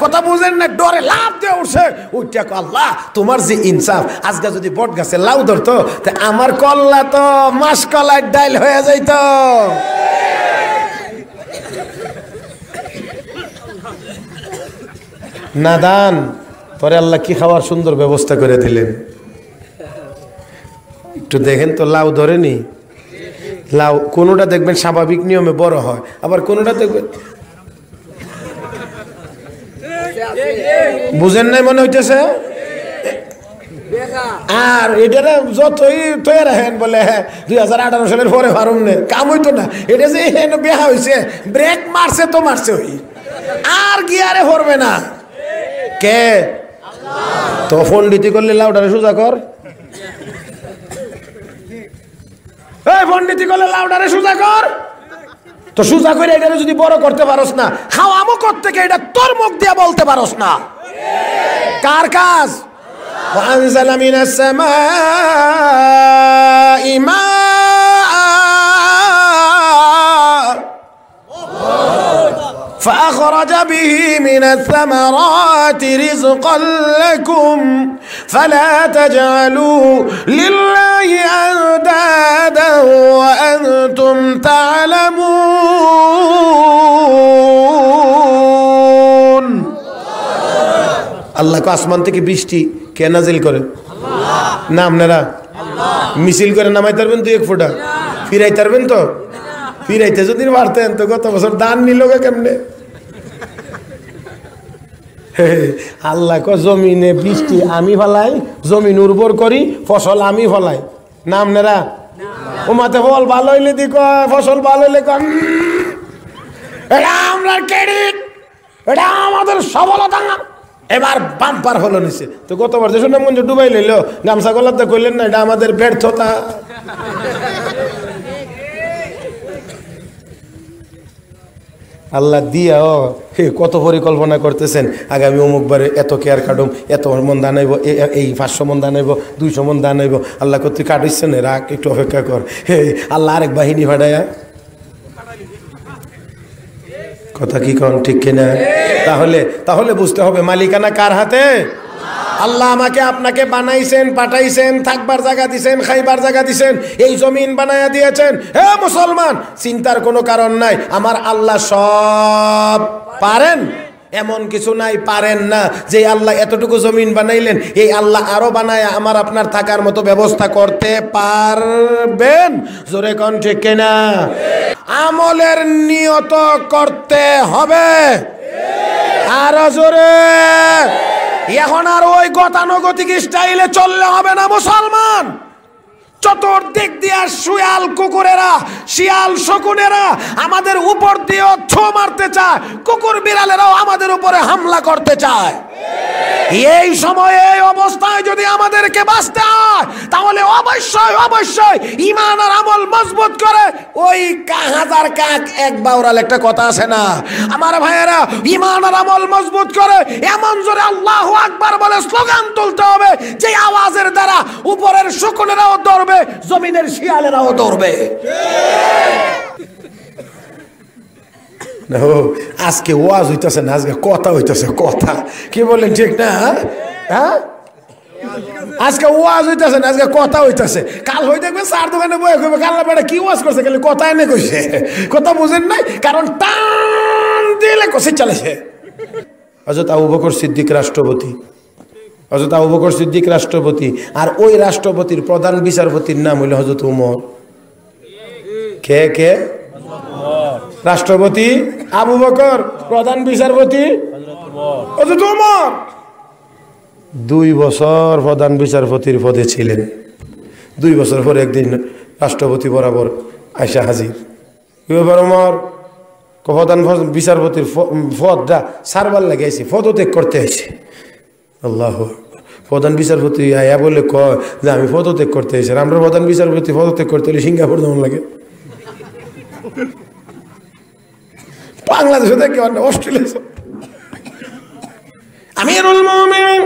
Speaker 1: কথা বুঝেন না, ডরে লাভ দিয়ে উঠছে। ওইটা আল্লাহ তোমার যে ইনসাফ, আজকে যদি বট গাছে লাউ ধরতো তা আমার কল্লা তো মাসকলার ডাইল হয়ে যাইত। নাদান পরে আল্লাহ কি খাওয়ার সুন্দর ব্যবস্থা করে দিলেন। একটু দেখেন তো, লাউ ধরেনি, লাউ কোনোটা দেখবেন স্বাভাবিক নিয়মে বড় হয়, আবার কোনোটা দেখবেন বুঝেন নাই মনে হইতেছে। আর এটা যতই তৈরি রাখেন বলে 2018 সালের পরে ফার্ম নে কাম হইতো না, এটা যে বেহা হয়েছে, ব্রেক মারছে তো মারছে, ওই আর গিয়ারে পড়বে না। কে? তো পণ্ডিতি করলে লাউডারে সোজা কর, পণ্ডিতি করলে লাউডারে সোজা কর, তো সোজা করে এটা যদি বড় করতে পারস না, খাওয়ামো করতে এটা তোর মুখ দিয়ে বলতে পারস না, কার কাজ? وأنزل من السماء ماء فأخرج به من الثمرات رزقا لكم فلا تجعلوا لله أندادا وأنتم تعلمون আল্লাহ কো আসমান থেকে বৃষ্টি কে নাজিল করে? না আপনারা মিছিল করে নামাই পারবেন তো এক ফোঁটা? ফিরাই পারবেন তো? ফিরাইতে যদি পারতেন তো গত বছর দান নিল কেমনে? আল্লাহ কো জমিনে বৃষ্টি আমি ফলাই, জমিন উর্বর করি, ফসল আমি ফলাই। না আপনারা ও মাতে ফল ভালো হইলে দি কয়, ফসল ভালো হইলে কয় এটা আমরা ক্রেডিট, এটা আমাদের সফলতা। এবার বাম্পার হলো নিছে তো গতবার যে শুনে মঞ্জু ডুবাই লইল গামছা গলাতে কইলেন না এটা আমাদের ব্যর্থতা। আল্লাহ দিয়া কত পরিকল্পনা করতেছেন, আগামী অমুকবারে এত কেয়ার কাটুম, এত মন দান হইব, এই 500 মন দান হইব, 200 মন দান হইব। আল্লাহ কত কাটিচ্ছেন, রাখ একটু অপেক্ষা কর। আল্লাহ আরেক বাহিনী ভাড়ায়া কথা কি কন ঠিক কিনা? তাহলে বুঝতে হবে মালিকানা কার হাতে? আল্লাহ আমাকে আপনাকে বানাইছেন, পাঠাইছেন, থাকবার জায়গা দিছেন, খাইবার জায়গা দিছেন, এই জমিন বানায়া দিয়েছেন। হে মুসলমান, চিন্তার কোনো কারণ নাই। আমার আল্লাহ সব পারেন, এমন কিছু নাই পারেন না। যে আল্লাহ এতটুকু জমিন বানাইলেন, এই আল্লাহ আরো বানায় আমার আপনার থাকার মতো ব্যবস্থা করতে পারবেন। জোরে কোন ঠিক কিনা? আমলের নিয়ত করতে হবে। আরো জোরে। এখন আর ওই গতানুগতিক স্টাইলে চললে হবে না মুসলমান। চতুর্দিক দিয়ে শিয়াল কুকুরেরা, শিয়াল শকুনেরা আমাদের উপর দিয়ে ছো মারতে চায়, কুকুর বিড়ালেরাও আমাদের উপরে হামলা করতে চায়। এই সময়ে এই অবস্থায় যদি আমাদেরকে বাঁচতে হয় তাহলে অবশ্যই ঈমান আর আমল মজবুত করে ওই হাজার কাক এক বাউরাল একটা কথা আছে না আমার ভাইয়েরা, ঈমান আর আমল মজবুত করে এমন জোরে আল্লাহু আকবার বলে স্লোগান তুলতে হবে যে আওয়াজের দ্বারা উপরের শকুনেরাও দৌড়বে, জমিনের শিয়ালেরাও দৌড়বে। আজকে ওয়াজ হইতেছে না, আজকে কথা হইতেছে, কথা কি বলেন ঠিক না? হ্যাঁ, আজকে ওয়াজ হইতেছে না, আজকে কথা হইতেছে। কাল হয়ে দেখবে চার দোকানে বয়ে কইবে কাল বেটা কি ওয়াজ করছে, খালি কথা এনে কইছে। কথা বুঝেন নাই, কারণ টান দিলে কষে চলেছে। হযরত আবু বকর সিদ্দিক রাষ্ট্রপতি, হযরত আবু বকর সিদ্দিক রাষ্ট্রপতি, আর ওই রাষ্ট্রপতির প্রধান বিচারপতির নাম হইল হযরত ওমর। কে কে? রাষ্ট্রপতি আবু বকর, প্রধান বিচারপতি হযরত ওমর। 2 বছর প্রধান বিচারপতির পদে ছিলেন। 2 বছর পরে একদিন রাষ্ট্রপতি বরাবর আয়সা হাজির। কি ব্যাপার ওমর? প্রধান বিচারপতির পদটা সারবার লাগাইছি, পদত্যাগ করতে হয়েছে। আল্লাহ, প্রধান বিচারপতি আয়া বলে কয় যে আমি পদত্যাগ করতে হয়েছে। আমরা প্রধান বিচারপতি পদত্যাগ করতে হলে সিঙ্গাপুর যেমন লাগে, বাংলাদেশে দেখে অস্ট্রেলিয়া। আমিরুল মুমিনিন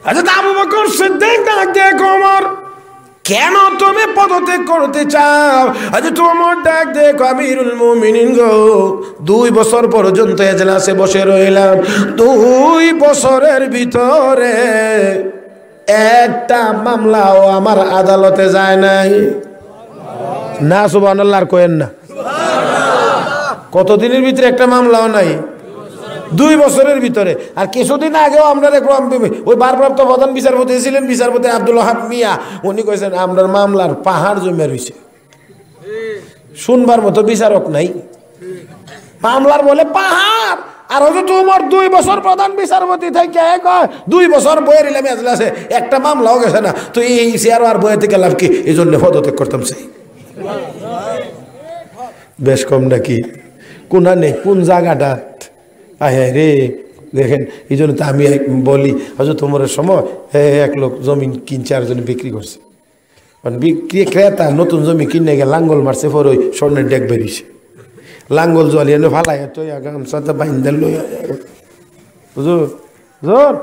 Speaker 1: হযরত আবু বকর সিদ্দিক ডাক দিয়ে ওমর, কেন তুমি পদত্যাগ করতে চাও? হযরত ওমর ডাক দিয়ে আমিরুল মুমিনিন গো, 2 বছর পর্যন্ত এজলাসে বসে রইলাম, 2 বছরের ভিতরে একটা মামলাও আমার আদালতে যায় নাই। না সুবহানাল্লাহ, আর কইেন না। কতদিনের ভিতরে একটা মামলাও নাই? 2 বছরের ভিতরে। আর কিছুদিন আগেও আমরা দেখলাম ওই ভারপ্রাপ্ত প্রধান বিচারপতি ছিলেন, বিচারপতি আব্দুল ওয়াহাব মিয়া, উনি কইছেন আপনার মামলার পাহাড় জমে রয়েছে, শুনবার মতো বিচারক নাই, মামলার বলে পাহাড়। আর হযরত ওমর 2 বছর প্রধান বিচারপতি থেকে 2 বছর বইয়ের ইলামে আছে, একটা মামলাও গেছে না। তো এই চেয়ার আর বইয়ে থেকে লাভ কি? এই জন্য পদত্যাগ করতাম চাই। বেশ কম নাকি? কোনা নেই, কোন জায়গাটা? আয় রে দেখেন, এই জন্য তো আমি বলি হযরত ওমরের সময় এক লোক জমি কিনছে, আর জন্য বিক্রি করছে। বিক্রি ক্রেতা নতুন জমি কিনে গিয়ে লাঙ্গল মারছে, পরে ওই স্বর্ণের ডেক বেরিয়েছে, লাঙ্গল জলিয়ে ফালাই তো গামছাতে বাইন্দা লই বুঝো জোর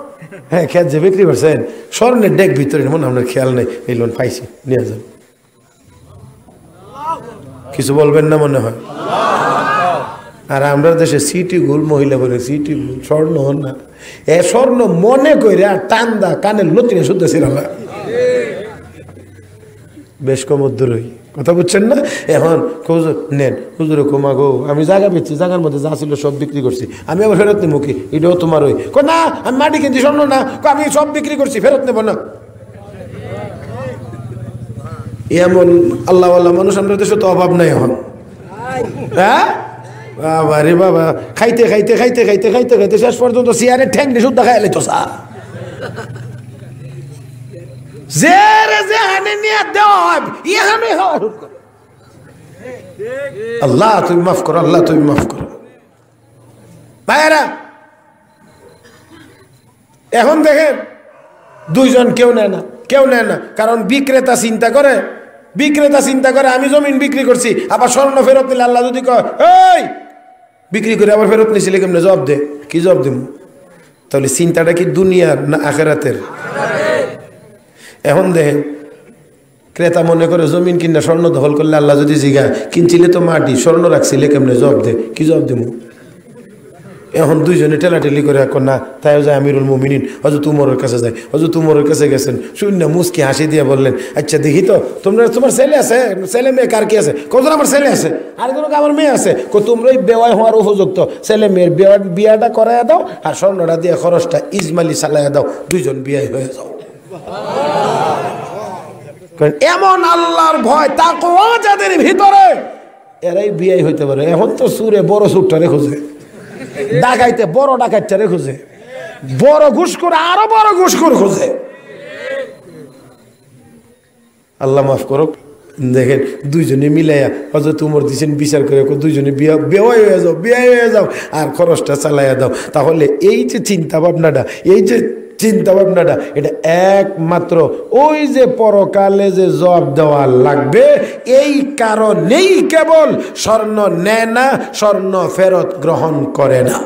Speaker 1: হ্যাঁ খেত যে বিক্রি করছেন স্বর্ণের ডেক ভিতরে মনে আপনার খেয়াল নেই এই লোন পাইছি নিয়ে যান কিছু বলবেন না মনে হয় আর আমরা দেশে সিটি গোল মহিলা বলে সিটি গোল স্বর্ণ না এ স্বর্ণ মনে কইরা টান্দা কানের লতিনে শুদ্ধ ছিল না বেশ কমদ্দুরই কথা বুঝছেন না এখন নেন হুজুরে কমা গো আমি জায়গা পেয়েছি জায়গার মধ্যে যা ছিল সব বিক্রি করছি আমি আবার ফেরত নেবো কি এটাও তোমার ওই না আমি মাটি কিনছি স্বর্ণ না আমি সব বিক্রি করছি ফেরত নেবো না এমন আল্লাহ আল্লাহ মানুষ আমরা দেশে তো অভাব নাই এখন হ্যাঁ বাবা রে বাবা খাইতে খাইতে খাইতে খাইতে খাইতে খাইতে শেষ পর্যন্ত চেয়ারে ঠ্যাং দিয়ে শুদ্ধ খাইলে তো সা আল্লাহ তুমি মাফ করো আল্লাহ তুমি মাফ করো ভাইয়েরা এখন দেখেন দুইজন কেউ নেয় না কারণ বিক্রেতা চিন্তা করে আমি জমিন বিক্রি করছি আবার স্বর্ণ ফেরত নিলে আল্লাহ যদি কয় এই বিক্রি করে আবার ফেরত নিয়েছিলে কেমনে জবাব দে কি জবাব দেব তাহলে চিন্তাটা কি দুনিয়ার না আখেরাতের এখন দেখেন ক্রেতা মনে করে জমিন কিনা স্বর্ণ দখল করলে আল্লাহ যদি জিগা কিনছিলে তো মাটি স্বর্ণ রাখছিলে কেমনে জবাব দে কি জবাব দেব এখন দুইজনে ঠেলাঠেলি করে এখন না তাই যায় আমিরুল মুমিনিন হজরত উমরের কাছে যায় হজরত উমরের কাছে গেছেন শূন্য মুসকি হাসি দিয়ে বললেন আচ্ছা দেখি তো তোমার ছেলে আছে ছেলে মেয়ে কার কি আছে কজন আমার ছেলে আছে আর কোনো আমার মেয়ে আছে তোমরাই বেওয়াই হওয়ার উপযুক্ত ছেলে মেয়ের বিয়াটা করাইয়া দাও আর স্বর্ণটা দিয়ে খরচটা ইজমালি চালাইয়া দাও দুইজন বিয়াই হয়ে যাও এমন আল্লাহর ভয় তাকওয়া যাদের ভিতরে এরাই বিয়াই হইতে পারে এখন তো সুরে বড় সুরটারে খুঁজে ডাকাইতে বড় ডাকাইতে খুঁজে বড় ঘুষখোর আরো বড় ঘুষখোর খুঁজে আল্লাহ মাফ করো দেখেন দুইজনে মিলাইয়া হয়তো উমর দিচ্ছেন বিচার করে দুইজনে বিয়ে হয়ে যাও আর খরচটা চালাইয়া দাও তাহলে এই যে চিন্তা ভাবনাটা এটা একমাত্র ওই যে পরকালে যে জবাব দেওয়া লাগবে এই কারণেই কেবল স্বর্ণ নেয় না স্বর্ণ ফেরত গ্রহণ করে না